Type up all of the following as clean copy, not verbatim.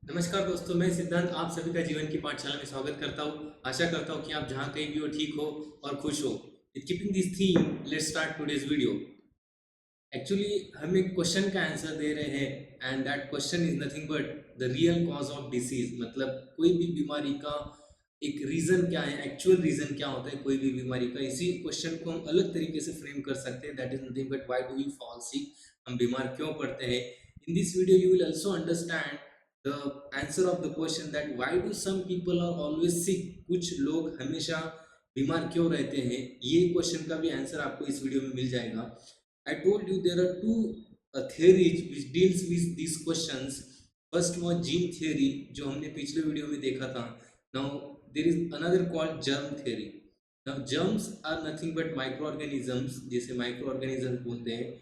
नमस्कार दोस्तों, मैं सिद्धांत आप सभी का जीवन की पाठशाला में स्वागत करता हूँ। आशा करता हूँ कि आप जहाँ कहीं भी हो ठीक हो और खुश हो। With keeping this theme, let's start today's video. Actually हम एक क्वेश्चन का आंसर दे रहे हैं and that question is nothing but the real cause of disease. मतलब कोई भी बीमारी का एक रीजन क्या है, एक्चुअल रीजन क्या होता है कोई भी बीमारी का। इसी क्वेश्चन को हम अलग तरीके से फ्रेम कर सकते हैं, that is nothing but why do we fall sick. हम बीमार क्यों पड़ते हैं। In this video you will also understand the answer of the question that why do some people are always sick। कुछ लोग हमेशा बीमार क्यों रहते हैं, ये क्वेश्चन का भी आंसर आपको इस वीडियो में मिल जाएगा। I told you there are two theories which deals with these questions। first was gene theory जो हमने पिछले वीडियो में देखा था। now there is another called germ theory। now germs are nothing but microorganisms, जैसे microorganisms बोलते हैं।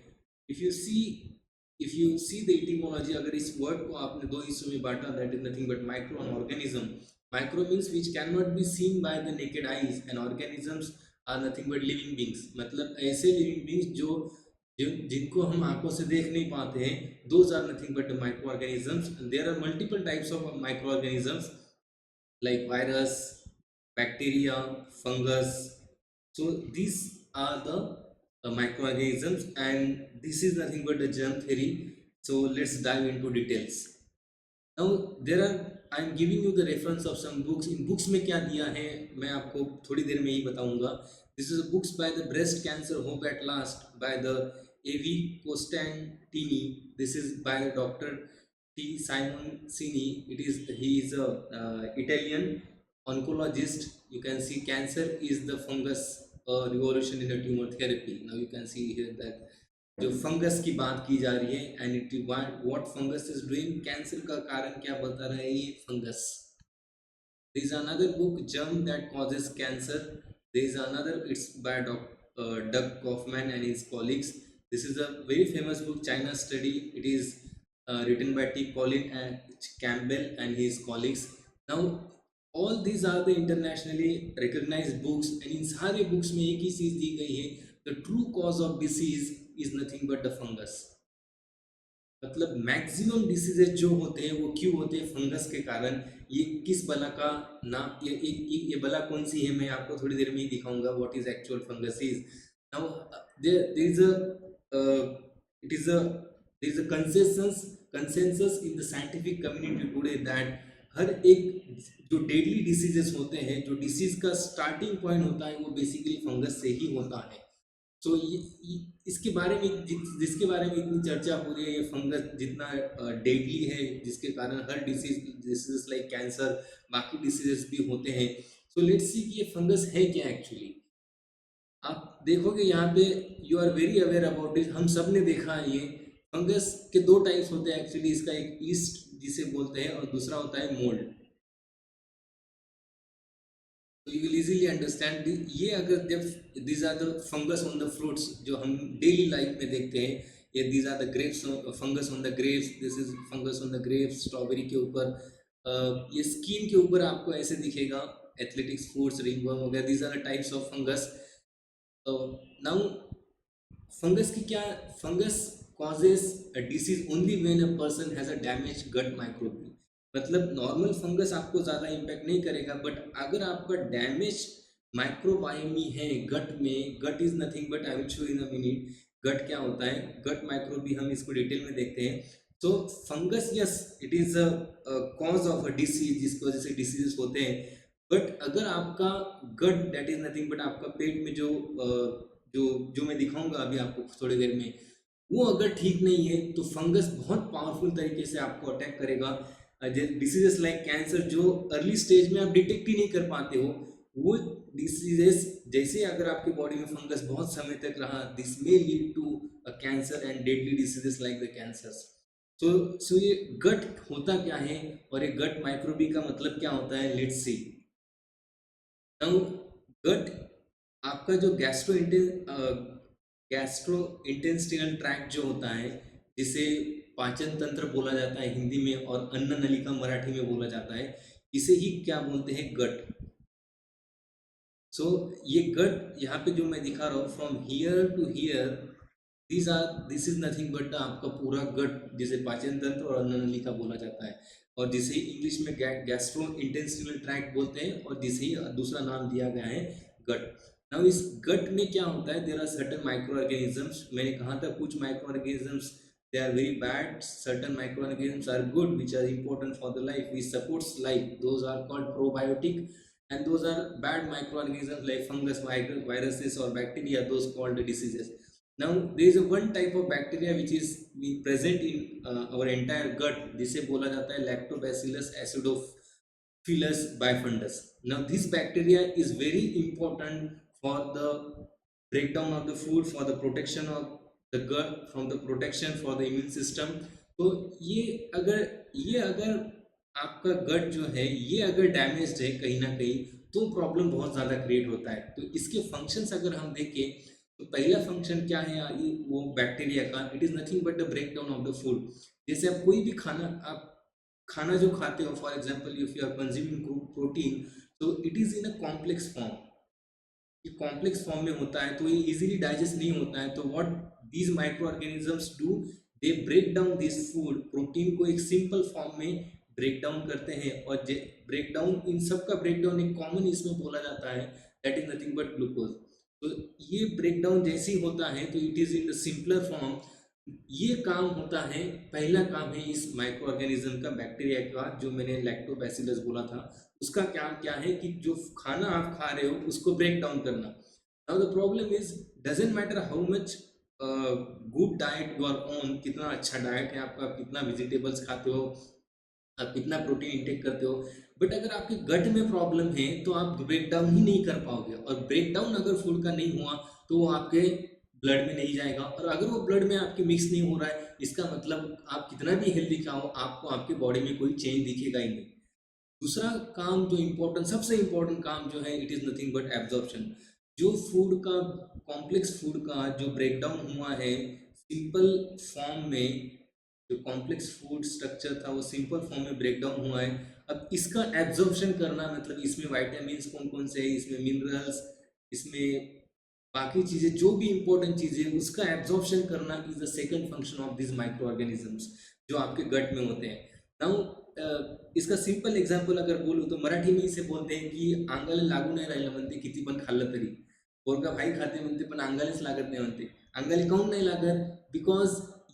if you see if you see the etymology, अगर इस वर्ड को आपने दो हिस्सों में बांटा, that is nothing but micro and organism. Micro means which can not be seen by the naked eyes and organisms are nothing but living beings. मतलब ऐसे लिविंग बींग्स जिनको हम आंखों से देख नहीं पाते हैं, those are nothing but micro organisms. There are multiple types of micro organisms like virus, bacteria, fungus. So these are the microorganisms, and this is nothing but the germ theory. So let's dive into details. Now there are, I am giving you the reference of some books। In books में क्या दिया है मैं आपको थोड़ी देर में ही बताऊंगा। This is books by the breast cancer hope at last by the A.V. Costantini। This is by Dr. T. Simoncini। He is a Italian oncologist। You can see cancer is the fungus revolution in the tumor therapy। Now you can see here that जो fungus की बात की जा रही है and it what fungus is doing, cancer का कारण क्या बता रहा है ये fungus. There is another book germ that causes cancer. There is another, it's by Doug Kauffman and his colleagues. This is a very famous book, China study. It is written by T. Colin and Campbell and his colleagues। Now all these are the internationally recognized books and इन सारे books में एक ही चीज दी गई है, the true cause of disease is nothing but the fungus। मतलब maximum diseases जो होते हैं वो क्यों होते हैं, फंगस के कारण। ये किस बला का नाम, ये बला कौन सी है, मैं आपको थोड़ी देर में ही दिखाऊंगा what is actual fungus is. Now there is a it is a there is a consensus in the scientific community today that हर एक जो डेडली डिसीजेस होते हैं, जो डिसीज का स्टार्टिंग पॉइंट होता है, वो बेसिकली फंगस से ही होता है। तो इसके बारे में जिसके बारे में इतनी चर्चा हो रही है, ये फंगस जितना डेडली है, जिसके कारण हर डिसीज लाइक कैंसर, बाकी डिसीजेस भी होते हैं। सो लेट्स सी कि ये फंगस है क्या एक्चुअली। आप देखोगे यहाँ पे, you are very aware about it, हम सब ने देखा है। ये फंगस के दो टाइप्स होते हैं एक्चुअली। इसका एक ईस्ट जिसे बोलते हैं और दूसरा होता है मोल्ड। तो यू विल इजीली अंडरस्टैंड ये। अगर जब these are the fungus on the fruits जो हम डेली लाइफ में देखते हैं, ये these are the grapes, fungus on the grapes. This is fungus on the grapes. Strawberry के ऊपर ये स्किन के ऊपर आपको ऐसे दिखेगा, एथलेटिक्स फूड्स, रिंगवर्म वगैरह, these are the types of fungus. Now fungus की क्या, fungus causes a disease only when a person has a damage gut microbial. मतलब नॉर्मल फंगस आपको ज़्यादा इम्पैक्ट नहीं करेगा, बट अगर आपका डैमेज माइक्रोबायोम ही है गट में, gut is nothing but, I will show in a minute gut क्या होता है। गट माइक्रोबी हम इसको डिटेल में देखते हैं। तो fungus, yes, it is a cause of a disease, जिसकी वजह से डिसीजेस होते हैं। बट अगर आपका गट, दैट इज नथिंग बट आपका पेट में जो जो जो मैं दिखाऊंगा अभी आपको थोड़ी देर में, वो अगर ठीक नहीं है तो फंगस बहुत पावरफुल तरीके से आपको अटैक करेगा। डिसीजेस लाइक कैंसर जो अर्ली स्टेज में आप डिटेक्ट ही नहीं कर पाते हो, वो डिसीजेस जैसे अगर आपके बॉडी में फंगस बहुत समय तक रहा, this may lead to a cancer and deadly diseases like the cancers. तो ये गट होता क्या है और ये गट माइक्रोबी का मतलब क्या होता है, लेट्स सी। नाउ गट आपका जो गैस्ट्रो इंटेस्टिनल ट्रैक्ट जो होता है, जिसे पाचन तंत्र बोला जाता है हिंदी में और अन्न नलिका मराठी में बोला जाता है, इसे ही क्या बोलते हैं, गट। सो ये गट यहाँ पे जो मैं दिखा रहा हूँ, from here to here, this is nothing but आपका पूरा गट, जिसे पाचन तंत्र और अन्न नलिका बोला जाता है। और जिसे इंग्लिश में गैस्ट्रो इंटेस्टिनल ट्रैक्ट बोलते हैं, और जिसे दूसरा नाम दिया गया है गट। नाउ इस गट में क्या होता है, there are certain micro organisms. मैंने कहा था कुछ micro organisms they are very bad, certain microorganisms are good which are important for the life which supports life, those are called probiotic, and those are bad microorganisms like fungus, viruses or bacteria, those called diseases. Now there is a one type of bacteria which is present in our entire gut, जिसे बोला जाता है lactobacillus acidophilus bifidus. Now this bacteria is very important for the breakdown of the food, for the protection of the gut, from the protection for the immune system. तो ये अगर आपका गट जो है ये अगर डैमेज्ड है कहीं ना कहीं, तो प्रॉब्लम बहुत ज़्यादा क्रिएट होता है। तो इसके फंक्शंस अगर हम देखें, तो पहला फंक्शन क्या है ये वो बैक्टीरिया का, it is nothing but the break down of the food. जैसे आप कोई भी खाना जो खाते हो, for example if you are consuming protein, तो it is in a complex form, ये कॉम्प्लेक्स फॉर्म में होता है, तो ये इजीली डाइजेस्ट नहीं होता है। तो what these micro organisms do, they break down this food, protein को एक सिंपल फॉर्म में ब्रेक डाउन करते हैं। और ब्रेक डाउन, इन सब का ब्रेक डाउन एक कॉमन इसमें बोला जाता है, that is nothing but glucose. तो ये ब्रेक डाउन जैसे ही होता है तो it is in the simpler form. ये काम होता है, पहला काम है इस माइक्रो ऑर्गेनिज्म का, बैक्टीरिया का, जो मैंने लैक्टोबैसिलस बोला था, उसका काम क्या है कि जो खाना आप खा रहे हो उसको ब्रेक डाउन करना। Now the problem is, doesn't matter how much good diet you are on, कितना अच्छा डाइट है आपका, कितना वेजिटेबल्स खाते हो, आप कितना प्रोटीन इंटेक करते हो, बट अगर आपके गट में प्रॉब्लम है तो आप ब्रेक डाउन ही नहीं कर पाओगे। और ब्रेक डाउन अगर फूड का नहीं हुआ तो वो आपके ब्लड में नहीं जाएगा, और अगर वो ब्लड में आपके मिक्स नहीं हो रहा है, इसका मतलब आप कितना भी हेल्दी खाओ, आपको आपके बॉडी में कोई चेंज दिखेगा ही नहीं। दूसरा काम जो इम्पोर्टेंट, सबसे इम्पोर्टेंट काम जो है, it is nothing but absorption. जो फूड का, कॉम्प्लेक्स फूड का जो ब्रेक डाउन हुआ है सिंपल फॉर्म में, जो कॉम्प्लेक्स फूड स्ट्रक्चर था वो सिंपल फॉर्म में ब्रेक डाउन हुआ है। अब इसका एब्जॉर्प्शन करना, मतलब इसमें वाइटामिन कौन कौन से हैं, इसमें मिनरल्स, इसमें बाकी चीज़ें जो भी इंपॉर्टेंट चीज़ें, उसका एब्जॉर्प्शन करना is the second function of this micro organisms जो आपके गट में होते हैं। नाउ इसका सिंपल एग्जांपल अगर बोलूँ तो मराठी में इसे बोलते हैं की अंगाला लागू नाही राहिलं म्हणते, किती पण खाल्लं तरी। पोरगा भाई खाते म्हणते पण अंगालाच लागत नाही म्हणते। अंगाला काऊन नाही लागत? बिकॉज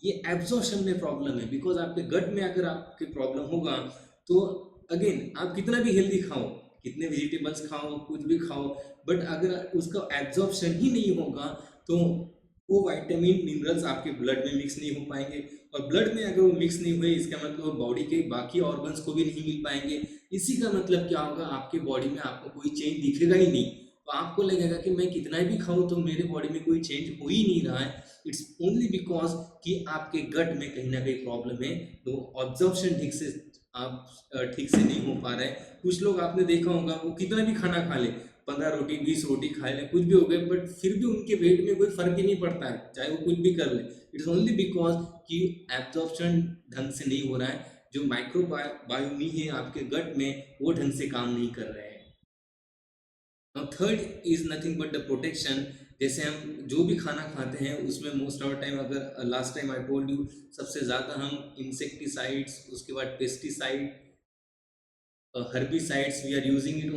ये एब्जॉर्प्शन में प्रॉब्लम है। बिकॉज आपके गट में अगर आपके प्रॉब्लम होगा तो अगेन आप कितना भी हेल्दी खाओ, कितने वेजिटेबल्स खाओ, कुछ भी खाओ, बट अगर उसका एब्जॉर्प्शन ही नहीं होगा तो वो विटामिन मिनरल्स आपके ब्लड में मिक्स नहीं हो पाएंगे, और ब्लड में अगर वो मिक्स नहीं हुए इसका मतलब वो बॉडी के बाकी ऑर्गन्स को भी नहीं मिल पाएंगे। इसी का मतलब क्या होगा, आपके बॉडी में आपको कोई चेंज दिखेगा ही नहीं। तो आपको लगेगा कि मैं कितना भी खाऊं तो मेरे बॉडी में कोई चेंज हो ही नहीं रहा है। इट्स ओनली बिकॉज कि आपके गट में कहीं ना कहीं प्रॉब्लम है, तो ऑब्जॉर्प्शन ठीक से आप ठीक से नहीं हो पा रहा है। कुछ लोग आपने देखा होगा वो कितना भी खाना खा ले, 15 रोटी 20 रोटी खा ले, कुछ भी हो गए, बट फिर भी उनके वेट में कोई फर्क ही नहीं पड़ता है, चाहे वो कुछ भी कर ले। इट इज ओनली बिकॉज कि एब्जॉर्प्शन ढंग से नहीं हो रहा है, जो माइक्रो बायोमी है आपके गट में वो ढंग से काम नहीं कर रहे हैं। Now third is nothing but the protection. जैसे हम जो भी खाना खाते हैं उसमें मोस्ट ऑफ टाइम, अगर last time I told you, सबसे ज़्यादा हम इंसेक्टिसाइड्स, उसके बाद pesticide, herbicides we are using it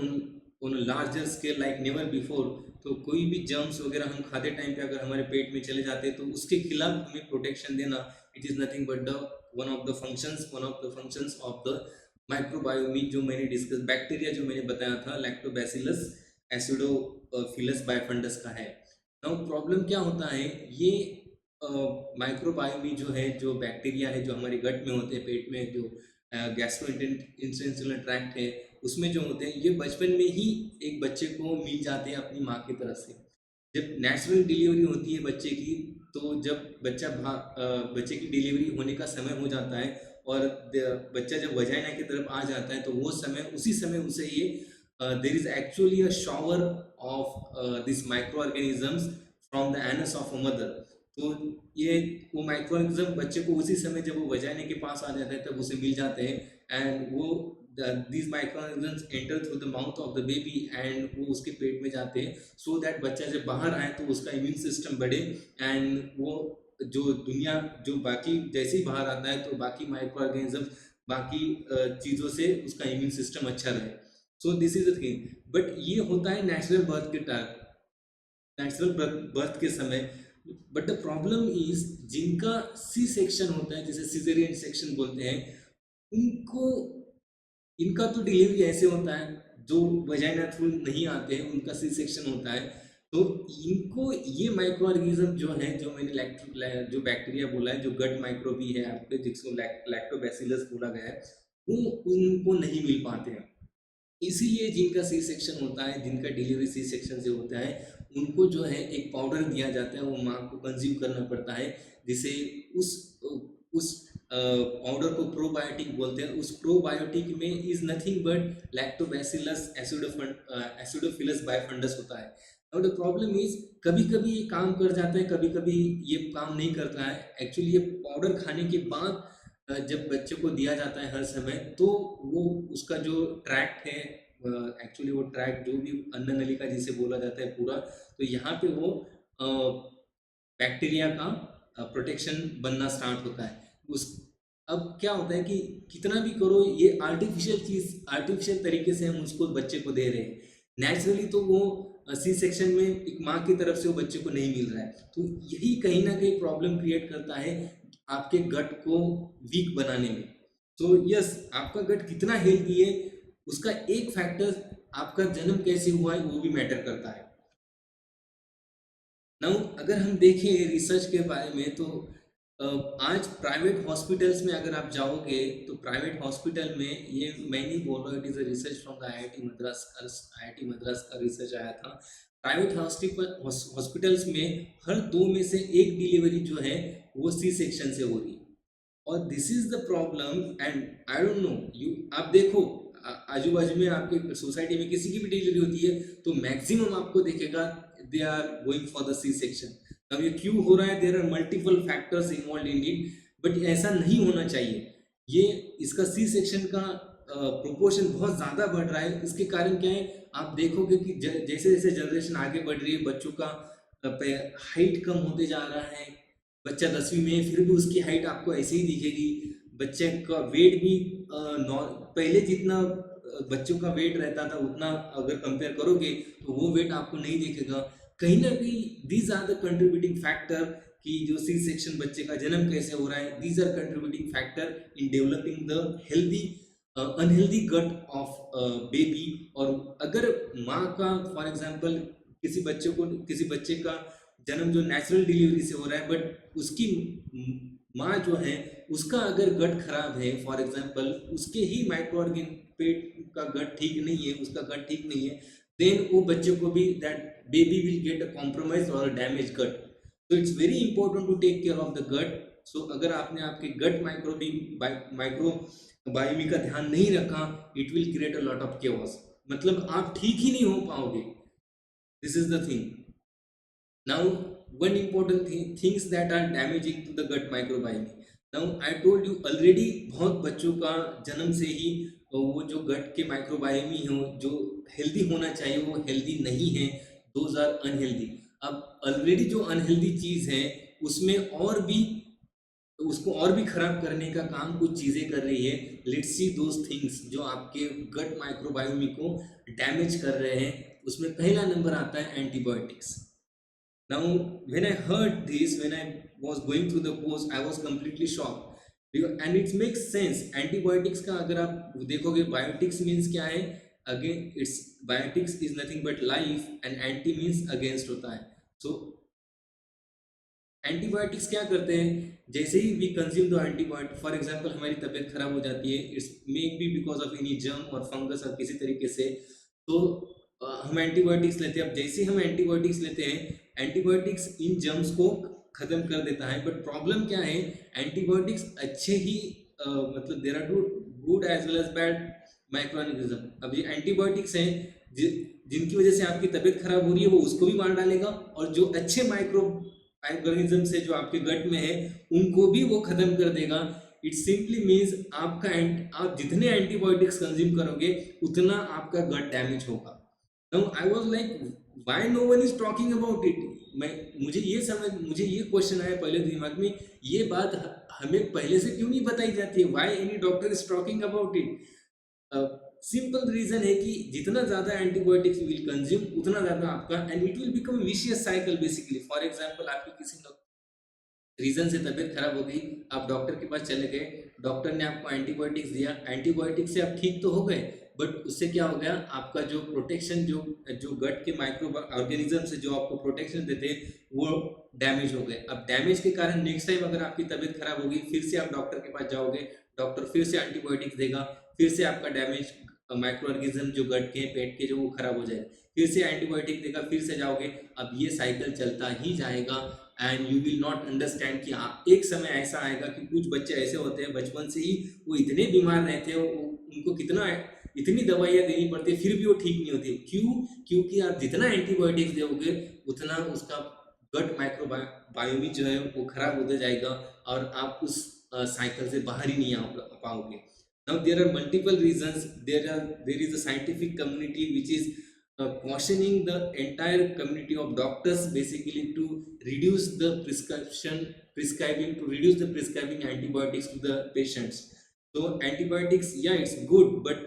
on a larger scale like never before। तो कोई भी जर्म्स वगैरह हम खाते टाइम पे अगर हमारे पेट में चले जाते हैं तो उसके खिलाफ हमें प्रोटेक्शन देना, it is nothing but the one of the functions of the microbiome जो मैंने डिस्कस, बैक्टीरिया जो मैंने बताया था लैक्टोबैसिलस एसिडोफिलस बाइफंडस का है। नाउ प्रॉब्लम क्या होता है, ये माइक्रोबायोमी जो है, जो बैक्टीरिया है जो हमारे गट में होते हैं, पेट में जो गैस्ट्रोइंटेस्टिनल ट्रैक्ट है, उसमें जो होते हैं, ये बचपन में ही एक बच्चे को मिल जाते हैं अपनी माँ की तरफ से। जब नेचुरल डिलीवरी होती है बच्चे की, तो जब बच्चे की डिलीवरी होने का समय हो जाता है और बच्चा जब वजाइना की तरफ आ जाता है, तो वो समय, उसी समय उसे ये there is actually a shower of this micro organisms from the anus of a mother. तो ये वो माइक्रो ऑर्गेनिज्म बच्चे को उसी समय जब वो वजाइना के पास आ जाता है तब उसे मिल जाते हैं, एंड वो these microorganisms enter through the mouth of the baby and वो उसके पेट में जाते हैं, so that बच्चा जब बाहर आए तो उसका इम्यून सिस्टम बढ़े, एंड वो जो दुनिया जो बाकी जैसे ही बाहर आता है तो बाकी माइक्रो ऑर्गेनिज्म बाकी चीज़ों से उसका इम्यून सिस्टम अच्छा रहे। So this is the thing, but ये होता है नेचुरल बर्थ के समय। बट द प्रॉब्लम इज जिनका सी सेक्शन होता है, जिसे सिजेरियन सेक्शन बोलते हैं, उनको इनका तो डिलीवरी ऐसे होता है, जो वजाइना थ्रू नहीं आते हैं उनका सी सेक्शन होता है। तो इनको ये माइक्रो ऑर्गेनिज्म जो है, जो मैंने जो बैक्टीरिया बोला है, जो गट माइक्रोबी है आपके, जिसको लैक्टोबैसिलस बोला गया है, वो उनको नहीं मिल पाते हैं। इसीलिए जिनका सी सेक्शन होता है, जिनका डिलीवरी सी सेक्शन से होता है, उनको जो है एक पाउडर दिया जाता है, वो माँ को कंज्यूम करना पड़ता है, जिसे उस उस पाउडर को प्रोबायोटिक बोलते हैं। उस प्रोबायोटिक में is nothing but lactobacillus acidophilus bifidus होता है। और द प्रॉब्लम इज कभी कभी ये काम कर जाता है, कभी कभी ये काम नहीं करता है। एक्चुअली ये पाउडर खाने के बाद जब बच्चे को दिया जाता है हर समय, तो वो उसका जो ट्रैक्ट है, एक्चुअली वो ट्रैक्ट जो भी अन्न नलिका जिसे बोला जाता है पूरा, तो यहाँ पे वो बैक्टीरिया का प्रोटेक्शन बनना स्टार्ट होता है। उस अब क्या होता है कि कितना भी करो, ये आर्टिफिशियल चीज़, आर्टिफिशियल तरीके से हम उसको बच्चे को दे रहे हैं। नेचुरली तो वो सी सेक्शन में एक माँ की तरफ से वो बच्चे को नहीं मिल रहा है। तो यही कहीं ना कहीं प्रॉब्लम क्रिएट करता है आपके गट को वीक बनाने में। तो यस, आपका गट कितना हेल्दी है, उसका एक फैक्टर आपका जन्म कैसे हुआ है वो भी मैटर करता है। नाउ अगर हम देखें रिसर्च के बारे में, तो आज प्राइवेट हॉस्पिटल्स में अगर आप जाओगे, तो प्राइवेट हॉस्पिटल में, ये मैं नहीं बोल रहा, it is a research from the IIT Madras का रिसर्च आया था। प्राइवेट हॉस्पिटल्स में हर 2 में से 1 डिलीवरी जो है वो सी सेक्शन से हो रही है। और this is the problem. And I don't know, you आप देखो आजू बाजू में आपके सोसाइटी में किसी की भी डिलीवरी होती है, तो मैक्सिमम आपको देखेगा they are going for the C section. अब ये क्यों हो रहा है, there are multiple factors involve in it, but ऐसा नहीं होना चाहिए। ये इसका सी सेक्शन का प्रोपोर्शन बहुत ज़्यादा बढ़ रहा है। इसके कारण क्या है, आप देखोगे कि जैसे जैसे जनरेशन आगे बढ़ रही है, बच्चों का हाइट कम होते जा रहा है। बच्चा 10वीं में, फिर भी उसकी हाइट आपको ऐसे ही दिखेगी। बच्चे का वेट भी पहले जितना बच्चों का वेट रहता था, उतना अगर कंपेयर करोगे तो वो वेट आपको नहीं दिखेगा। कहीं ना कहीं these are the contributing factor, कि जो सी सेक्शन बच्चे का जन्म कैसे हो रहा है, these are contributing factor in developing the healthy unhealthy gut of baby. और अगर माँ का, फॉर एग्जांपल, किसी बच्चे का जन्म जो नेचुरल डिलीवरी से हो रहा है, बट उसकी माँ जो है उसका अगर गट खराब है, फॉर एग्जांपल उसके ही माइक्रो ऑर्गेन पेट का गट ठीक नहीं है, उसका गट ठीक नहीं है, देन वो बच्चे को भी that baby will get a compromise और डैमेज गट। तो it's very important to take care of the gut. So अगर आपने आपके गट माइक्रोबायोमी का ध्यान नहीं रखा, it will create a lot of chaos, मतलब आप ठीक ही नहीं हो पाओगे। This is the thing. Now, one important things that are damaging to the gut microbiome. Now, I told you already, बहुत बच्चों का जन्म से ही वो जो गट के माइक्रोबायोमी हो, जो हेल्दी होना चाहिए, वो हेल्दी नहीं है, दोज आर अनहेल्दी। अब ऑलरेडी जो अनहेल्दी चीज़ है, उसमें और भी उसको और भी खराब करने का काम कुछ चीज़ें कर रही है। लेट्स सी दोज थिंग्स जो आपके गट माइक्रोबायोमी को डैमेज कर रहे हैं। उसमें पहला नंबर आता है antibiotics. Now, when I heard this, when I was going through the course, I was completely shocked. And it makes sense. Antibiotics का अगर आप देखोगे, biotics means क्या है? Again, it's biotics is nothing but life, and anti means against होता है। So, antibiotics क्या करते हैं? जैसे ही we consume the antibiotic, for example हमारी तबीयत खराब हो जाती है, it's may be because of any germ और फंगस और किसी तरीके से, तो हम एंटीबायोटिक्स लेते हैं। अब जैसे ही हम एंटीबायोटिक्स लेते हैं, एंटीबायोटिक्स इन जर्म्स को खत्म कर देता है। बट प्रॉब्लम क्या है, एंटीबायोटिक्स अच्छे ही मतलब there are good as well as bad micro organism. अब ये एंटीबायोटिक्स हैं जिनकी वजह से आपकी तबीयत खराब हो रही है, वो उसको भी मार डालेगा, और जो अच्छे माइक्रो ऑर्गेनिज्म से जो आपके गट में है, उनको भी वो खत्म कर देगा। इट सिंपली मीन्स आप जितने एंटीबायोटिक्स कंज्यूम करोगे, उतना आपका गट डैमेज होगा। Now I was like, why no one is talking about it. मुझे ये क्वेश्चन आया पहले दिमाग में, ये बात हमें पहले से क्यों नहीं बताई जाती है? Why any doctor is talking about it? Simple reason है कि जितना ज्यादा एंटीबायोटिक्स यू विल कंज्यूम उतना ज्यादा आपका, and it will become vicious cycle basically. For example, आपकी किसी रीजन से तबीयत खराब हो गई, आप डॉक्टर के पास चले गए, डॉक्टर ने आपको एंटीबायोटिक्स दिया, एंटीबायोटिक से आप ठीक तो हो गए, बट उससे क्या हो गया, आपका जो प्रोटेक्शन, जो जो गट के माइक्रो ऑर्गेनिज्म से जो आपको प्रोटेक्शन देते हैं वो डैमेज हो गए। अब डैमेज के कारण नेक्स्ट टाइम अगर आपकी तबीयत खराब होगी, फिर से आप डॉक्टर के पास जाओगे, डॉक्टर फिर से एंटीबायोटिक्स देगा, फिर से आपका डैमेज माइक्रो ऑर्गेनिज्म जो गट के पेट के जो वो खराब हो जाए, फिर से एंटीबायोटिक देगा, फिर से जाओगे। अब ये साइकिल चलता ही जाएगा, and you will not understand कि हाँ, एक समय ऐसा आएगा कि कुछ बच्चे ऐसे होते हैं बचपन से ही वो इतने बीमार रहते हैं, उनको कितना इतनी दवाइयाँ देनी पड़ती है, फिर भी वो ठीक नहीं होती। क्यों? क्योंकि आप जितना एंटीबायोटिक्स दोगे उतना उसका गट माइक्रोबायोमी जो है वो खराब होता जाएगा, और आप उस साइकिल से बाहर ही नहीं आ पाओगे। Now there are multiple reasons. There is a scientific community which is cautioning the entire community of doctors basically to reduce the prescribing antibiotics to the patients. So antibiotics, yeah, it's good, but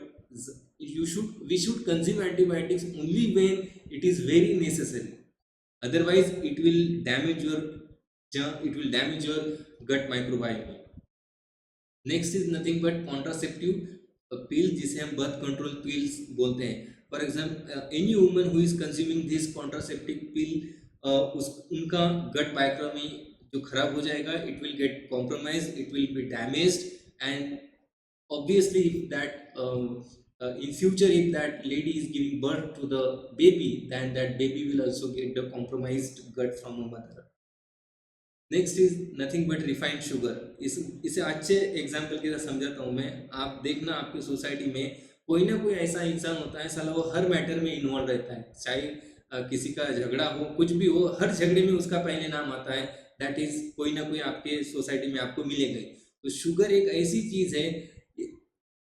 we should consume antibiotics only when it is very necessary. Otherwise, it will damage your gut microbiome. Next is nothing but contraceptive पिल, जिसे हम birth control pills बोलते हैं। For example, any woman who is consuming this contraceptive पिल, उनका गट माइक्रोमी जो खराब हो जाएगा, it will get compromise, it will be damaged, and obviously if that in future if that lady is giving birth to the baby, then that baby will also get the compromised gut from a mother. Next is nothing but refined sugar. इसे अच्छे example के साथ समझाता हूँ मैं। आप देखना, आपकी सोसाइटी में कोई ना कोई ऐसा इंसान होता है, साला वो हर मैटर में इन्वॉल्व रहता है, चाहे किसी का झगड़ा हो, कुछ भी हो, हर झगड़े में उसका पहले नाम आता है। दैट इज कोई ना कोई आपके सोसाइटी में आपको मिलेगा। तो शुगर एक ऐसी चीज है,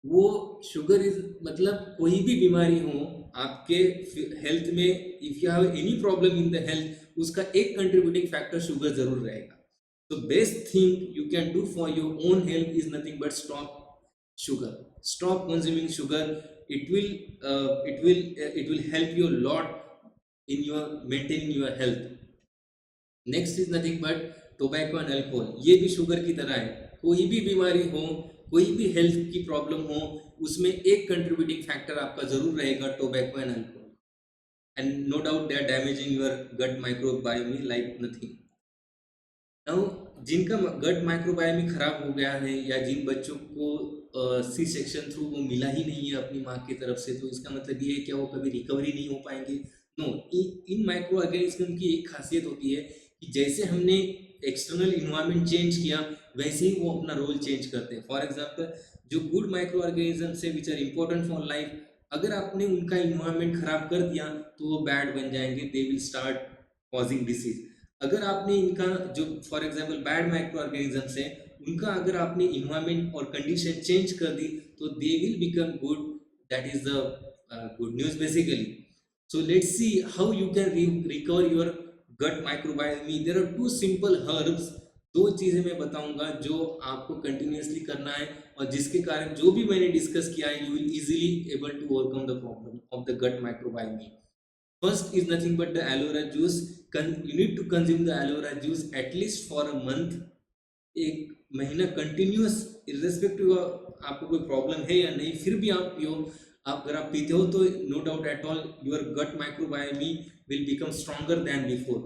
वो शुगर इज मतलब कोई भी बीमारी हो आपके हेल्थ में, if you have any problem in the health, उसका एक कंट्रीब्यूटिंग फैक्टर शुगर जरूर रहेगा। तो best thing you can do for your own health is nothing but stop sugar, stop consuming sugar. it will help you a lot in your maintaining your health. Next is nothing but tobacco and alcohol. ये भी sugar की तरह है, कोई भी बीमारी हो, कोई भी हेल्थ की प्रॉब्लम हो, उसमें एक कंट्रीब्यूटिंग फैक्टर आपका जरूर रहेगा, tobacco and alcohol. And no doubt they are damaging your gut microbiome like nothing. Now, जिनका गट माइक्रोबायोमी खराब हो गया है, या जिन बच्चों को सी सेक्शन थ्रू वो मिला ही नहीं है अपनी माँ की तरफ से, तो इसका मतलब ये है कि वो कभी रिकवरी नहीं हो पाएंगे। नो, इन माइक्रो ऑर्गेनिज्म की एक खासियत होती है कि जैसे हमने एक्सटर्नल इन्वायरमेंट चेंज किया, वैसे ही वो अपना रोल चेंज करते हैं। फॉर एग्जाम्पल, जो गुड माइक्रो ऑर्गेनिज्म है which are important for life, अगर आपने उनका इन्वायरमेंट खराब कर दिया तो वो बैड बन जाएंगे, they will start causing disease. अगर आपने इनका जो for example bad micro organisms है, उनका अगर आपने इन्वायरमेंट और कंडीशन चेंज कर दी तो they will become good. That is the good news basically. So let's see how you can recover your gut microbiome. There are two simple herbs, दो चीजें मैं बताऊंगा जो आपको कंटिन्यूअसली करना है, और जिसके कारण जो भी मैंने डिस्कस किया है, you will easily able to overcome the problem of the gut microbiome. First is nothing but the aloe vera juice. You need to consume the aloe vera juice at least for a month. एक महीना continuous, irrespective आपको कोई problem है या नहीं, फिर भी आप पियो। आप अगर आप पीते हो तो no doubt at all your gut microbiome will become stronger than before.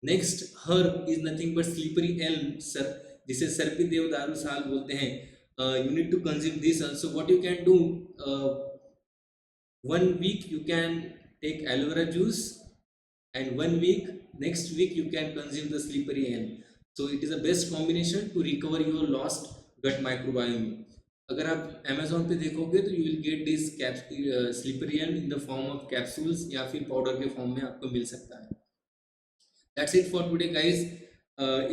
Next herb is nothing but slippery elm, sir, जिसे सर्पी देवदारू साल बोलते हैं। You need to consume this also. What you can do, 1 week you can take aloe vera juice, and 1 week, next week you can consume the slippery elm. So it is a best combination to recover your lost gut microbiome. अगर आप Amazon पे देखोगे तो you will get this slippery elm in the form of capsules या फिर powder के form में आपको मिल सकता है। That's it for today, guys.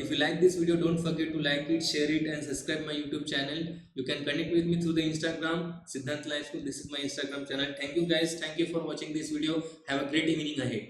If you like this video, don't forget to like it, share it, and subscribe my YouTube channel. You can connect with me through the Instagram, Siddhant Life School. This is my Instagram channel. Thank you, guys. Thank you for watching this video. Have a great evening ahead.